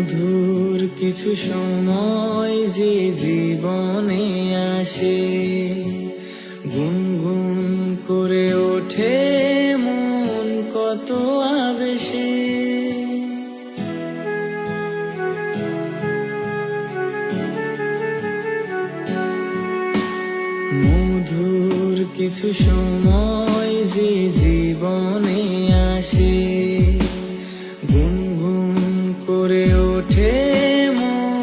মধুর কিছু সময় যে জীবনে আসে, গুনগুন করে ওঠে মন কত আবেশে। মধুর কিছু সময় যে জীবনে আসে,